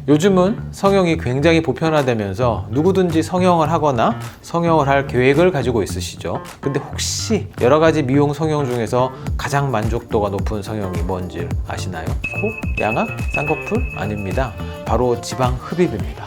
요즘은 성형이 굉장히 보편화되면서 누구든지 성형을 하거나 성형을 할 계획을 가지고 있으시죠. 근데 혹시 여러 가지 미용 성형 중에서 가장 만족도가 높은 성형이 뭔지 아시나요? 코? 양악? 쌍꺼풀? 아닙니다. 바로 지방 흡입입니다.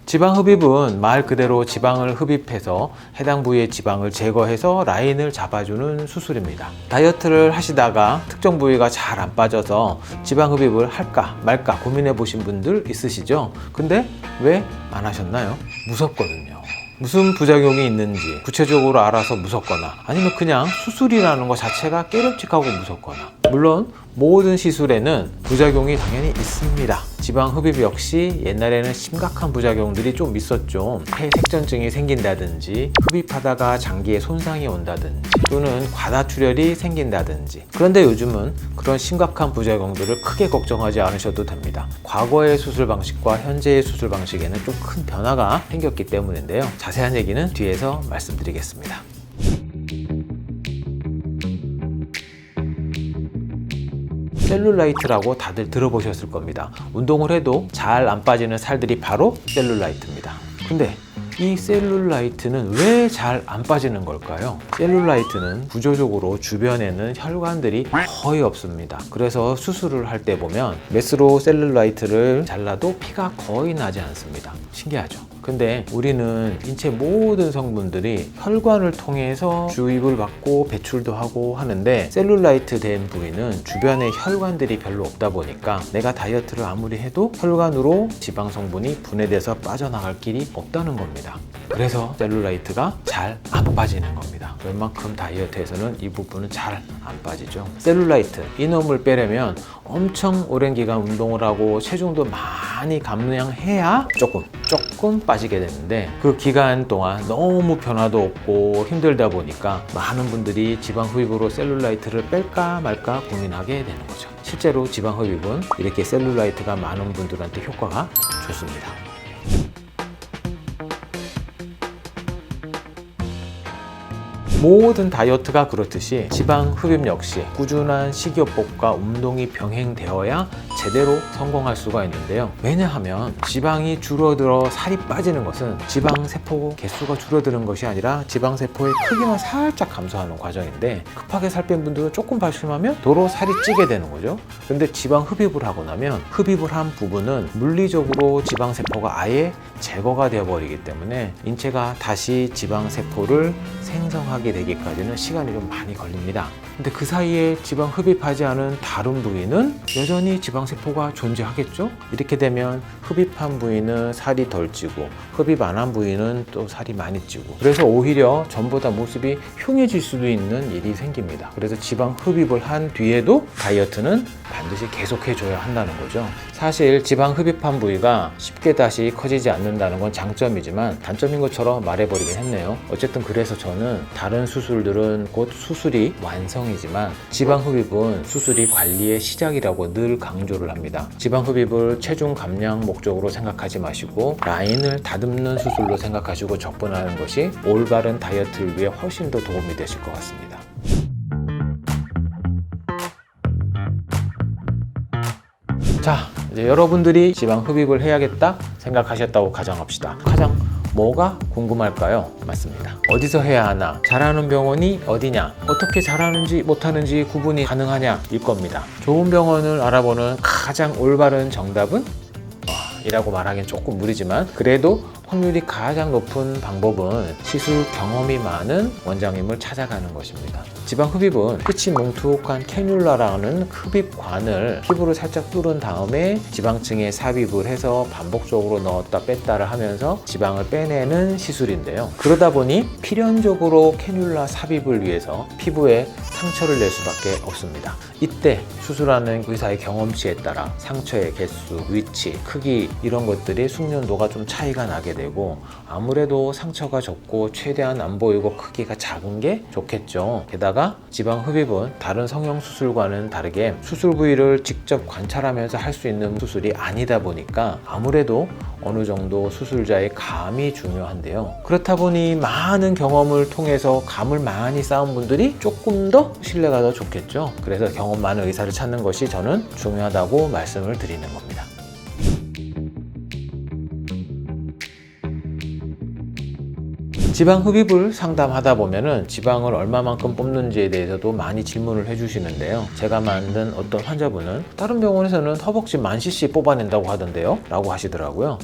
지방 흡입은 말 그대로 지방을 흡입해서 해당 부위의 지방을 제거해서 라인을 잡아주는 수술입니다. 다이어트를 하시다가 특정 부위가 잘 안 빠져서 지방 흡입을 할까 말까 고민해 보신 분들 있으시죠? 근데 왜 안 하셨나요? 무섭거든요. 무슨 부작용이 있는지 구체적으로 알아서 무섭거나 아니면 그냥 수술이라는 것 자체가 깨름직하고 무섭거나, 물론 모든 시술에는 부작용이 당연히 있습니다. 지방 흡입 역시 옛날에는 심각한 부작용들이 좀 있었죠. 폐색전증이 생긴다든지 흡입하다가 장기에 손상이 온다든지 또는 과다출혈이 생긴다든지. 그런데 요즘은 그런 심각한 부작용들을 크게 걱정하지 않으셔도 됩니다. 과거의 수술 방식과 현재의 수술 방식에는 좀 큰 변화가 생겼기 때문인데요. 자세한 얘기는 뒤에서 말씀드리겠습니다. 셀룰라이트라고 다들 들어보셨을 겁니다. 운동을 해도 잘 안 빠지는 살들이 바로 셀룰라이트입니다. 근데 이 셀룰라이트는 왜 잘 안 빠지는 걸까요? 셀룰라이트는 구조적으로 주변에는 혈관들이 거의 없습니다. 그래서 수술을 할 때 보면 메스로 셀룰라이트를 잘라도 피가 거의 나지 않습니다. 신기하죠? 근데 우리는 인체 모든 성분들이 혈관을 통해서 주입을 받고 배출도 하고 하는데, 셀룰라이트 된 부위는 주변에 혈관들이 별로 없다 보니까 내가 다이어트를 아무리 해도 혈관으로 지방 성분이 분해돼서 빠져나갈 길이 없다는 겁니다. 그래서 셀룰라이트가 잘 안 빠지는 겁니다. 웬만큼 다이어트에서는 이 부분은 잘 안 빠지죠. 셀룰라이트, 이놈을 빼려면 엄청 오랜 기간 운동을 하고 체중도 많이 감량해야 조금 빠지게 되는데, 그 기간 동안 너무 변화도 없고 힘들다 보니까 많은 분들이 지방 흡입으로 셀룰라이트를 뺄까 말까 고민하게 되는 거죠. 실제로 지방 흡입은 이렇게 셀룰라이트가 많은 분들한테 효과가 좋습니다. 모든 다이어트가 그렇듯이 지방 흡입 역시 꾸준한 식이요법과 운동이 병행되어야 제대로 성공할 수가 있는데요. 왜냐하면 지방이 줄어들어 살이 빠지는 것은 지방세포 개수가 줄어드는 것이 아니라 지방세포의 크기만 살짝 감소하는 과정인데, 급하게 살 뺀 분들은 조금 발심하면 도로 살이 찌게 되는 거죠. 근데 지방 흡입을 하고 나면 흡입을 한 부분은 물리적으로 지방세포가 아예 제거가 되어버리기 때문에 인체가 다시 지방세포를 생성하게 되기까지는 시간이 좀 많이 걸립니다. 근데 그 사이에 지방 흡입하지 않은 다른 부위는 여전히 지방세포가 존재하겠죠? 이렇게 되면 흡입한 부위는 살이 덜 찌고 흡입 안 한 부위는 또 살이 많이 찌고, 그래서 오히려 전보다 모습이 흉해질 수도 있는 일이 생깁니다. 그래서 지방 흡입을 한 뒤에도 다이어트는 반드시 계속해줘야 한다는 거죠. 사실 지방 흡입한 부위가 쉽게 다시 커지지 않는다는 건 장점이지만 단점인 것처럼 말해버리긴 했네요. 어쨌든 그래서 저는 다른 수술들은 곧 수술이 완성이지만 지방 흡입은 수술이 관리의 시작이라고 늘 강조를 합니다. 지방 흡입을 체중 감량 목적으로 생각하지 마시고 라인을 다듬는 수술로 생각하시고 접근하는 것이 올바른 다이어트를 위해 훨씬 더 도움이 되실 것 같습니다. 자, 이제 여러분들이 지방 흡입을 해야겠다 생각하셨다고 가정합시다. 가장 뭐가 궁금할까요? 맞습니다. 어디서 해야 하나? 잘하는 병원이 어디냐? 어떻게 잘하는지 못하는지 구분이 가능하냐? 일 겁니다. 좋은 병원을 알아보는 가장 올바른 정답은? 이라고 말하기엔 조금 무리지만 그래도 확률이 가장 높은 방법은 시술 경험이 많은 원장님을 찾아가는 것입니다. 지방 흡입은 끝이 뭉툭한 캐뉼라라는 흡입관을 피부를 살짝 뚫은 다음에 지방층에 삽입을 해서 반복적으로 넣었다 뺐다를 하면서 지방을 빼내는 시술인데요. 그러다 보니 필연적으로 캐뉼라 삽입을 위해서 피부에 상처를 낼 수밖에 없습니다. 이때 수술하는 의사의 경험치에 따라 상처의 개수, 위치, 크기 이런 것들이 숙련도가 좀 차이가 나게 되고, 아무래도 상처가 적고 최대한 안 보이고 크기가 작은 게 좋겠죠. 게다가 지방 흡입은 다른 성형 수술과는 다르게 수술 부위를 직접 관찰하면서 할 수 있는 수술이 아니다 보니까 아무래도 어느 정도 수술자의 감이 중요한데요. 그렇다 보니 많은 경험을 통해서 감을 많이 쌓은 분들이 조금 더 신뢰가 더 좋겠죠. 그래서 경험 많은 의사를 찾는 것이 저는 중요하다고 말씀을 드리는 겁니다. 지방 흡입을 상담하다 보면은 지방을 얼마만큼 뽑는지에 대해서도 많이 질문을 해주시는데요. 제가 만든 어떤 환자분은 다른 병원에서는 허벅지 10,000cc 뽑아낸다고 하던데요? 라고 하시더라고요.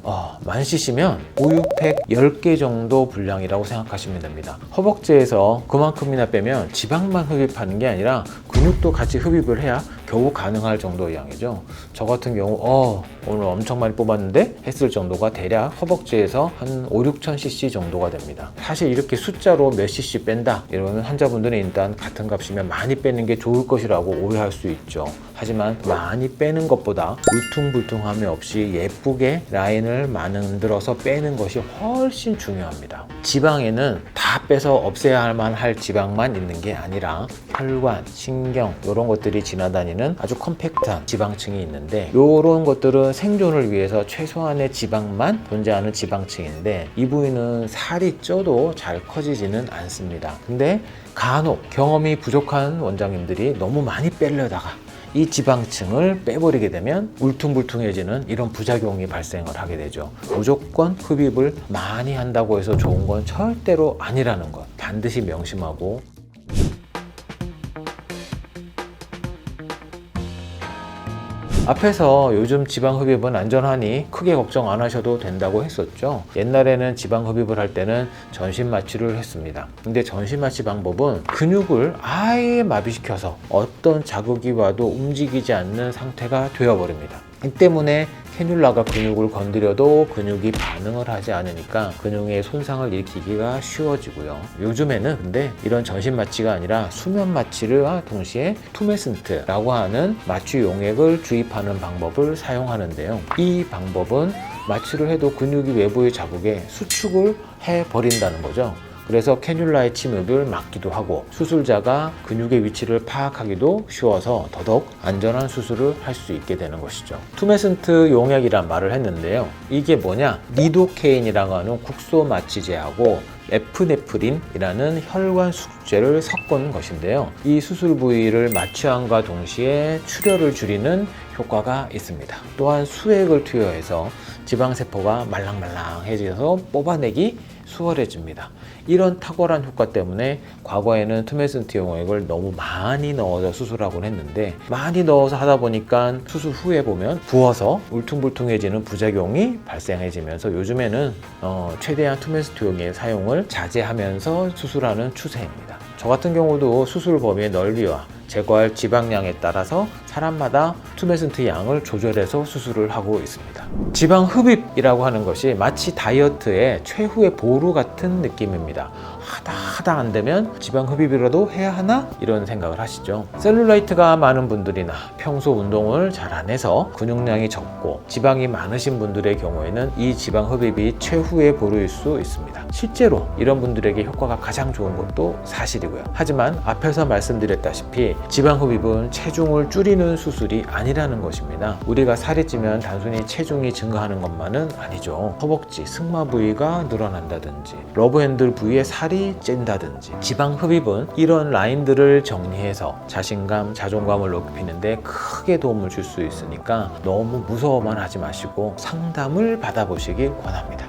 10,000cc면 우유팩 10개 정도 분량이라고 생각하시면 됩니다. 허벅지에서 그만큼이나 빼면 지방만 흡입하는 게 아니라 근육도 같이 흡입을 해야 겨우 가능할 정도의 양이죠. 저 같은 경우 오늘 엄청 많이 뽑았는데 했을 정도가 대략 허벅지에서 한 5,000-6,000cc 정도가 됩니다. 사실 이렇게 숫자로 몇 cc 뺀다 이러면 환자분들은 일단 같은 값이면 많이 빼는 게 좋을 것이라고 오해할 수 있죠. 하지만 많이 빼는 것보다 울퉁불퉁함이 없이 예쁘게 라인을 만들어서 빼는 것이 훨씬 중요합니다. 지방에는 다 빼서 없애야만 할 지방만 있는 게 아니라 혈관, 신경 이런 것들이 지나다니는 아주 컴팩트한 지방층이 있는데, 이런 것들은 생존을 위해서 최소한의 지방만 존재하는 지방층인데, 이 부위는 살이 쪄도 잘 커지지는 않습니다. 근데 간혹 경험이 부족한 원장님들이 너무 많이 빼려다가 이 지방층을 빼버리게 되면 울퉁불퉁해지는 이런 부작용이 발생을 하게 되죠. 무조건 흡입을 많이 한다고 해서 좋은 건 절대로 아니라는 것 반드시 명심하고, 앞에서 요즘 지방 흡입은 안전하니 크게 걱정 안 하셔도 된다고 했었죠. 옛날에는 지방 흡입을 할 때는 전신 마취를 했습니다. 근데 전신 마취 방법은 근육을 아예 마비시켜서 어떤 자극이 와도 움직이지 않는 상태가 되어버립니다. 이 때문에 캐뉼라가 근육을 건드려도 근육이 반응을 하지 않으니까 근육의 손상을 일으키기가 쉬워지고요. 요즘에는 근데 이런 전신 마취가 아니라 수면 마취와 동시에 투메슨트라고 하는 마취 용액을 주입하는 방법을 사용하는데요. 이 방법은 마취를 해도 근육이 외부의 자극에 수축을 해버린다는 거죠. 그래서 캐뉼라의 침입을 막기도 하고 수술자가 근육의 위치를 파악하기도 쉬워서 더더욱 안전한 수술을 할 수 있게 되는 것이죠. 투메슨트 용액이란 말을 했는데요. 이게 뭐냐? 리도케인이라고 하는 국소 마취제하고 에프네프린이라는 혈관 수축제를 섞은 것인데요. 이 수술 부위를 마취함과 동시에 출혈을 줄이는 효과가 있습니다. 또한 수액을 투여해서 지방세포가 말랑말랑해져서 뽑아내기 수월해집니다. 이런 탁월한 효과 때문에 과거에는 투메슨트 용액을 너무 많이 넣어서 수술하곤 했는데, 많이 넣어서 하다 보니까 수술 후에 보면 부어서 울퉁불퉁해지는 부작용이 발생해지면서 요즘에는 최대한 투메슨트 용액 사용을 자제하면서 수술하는 추세입니다. 저 같은 경우도 수술 범위의 넓이와 제거할 지방량에 따라서 사람마다 투메슨트 양을 조절해서 수술을 하고 있습니다. 지방 흡입이라고 하는 것이 마치 다이어트의 최후의 보루 같은 느낌입니다. 하다 안 되면 지방 흡입이라도 해야 하나? 이런 생각을 하시죠. 셀룰라이트가 많은 분들이나 평소 운동을 잘 안 해서 근육량이 적고 지방이 많으신 분들의 경우에는 이 지방 흡입이 최후의 보루일 수 있습니다. 실제로 이런 분들에게 효과가 가장 좋은 것도 사실이고요. 하지만 앞에서 말씀드렸다시피 지방 흡입은 체중을 줄이는 수술이 아니라는 것입니다. 우리가 살이 찌면 단순히 체중이 증가하는 것만은 아니죠. 허벅지, 승마 부위가 늘어난다든지 러브 핸들 부위에 살이 찐다든지, 지방 흡입은 이런 라인들을 정리해서 자신감, 자존감을 높이는데 크게 도움을 줄 수 있으니까 너무 무서워만 하지 마시고 상담을 받아보시길 권합니다.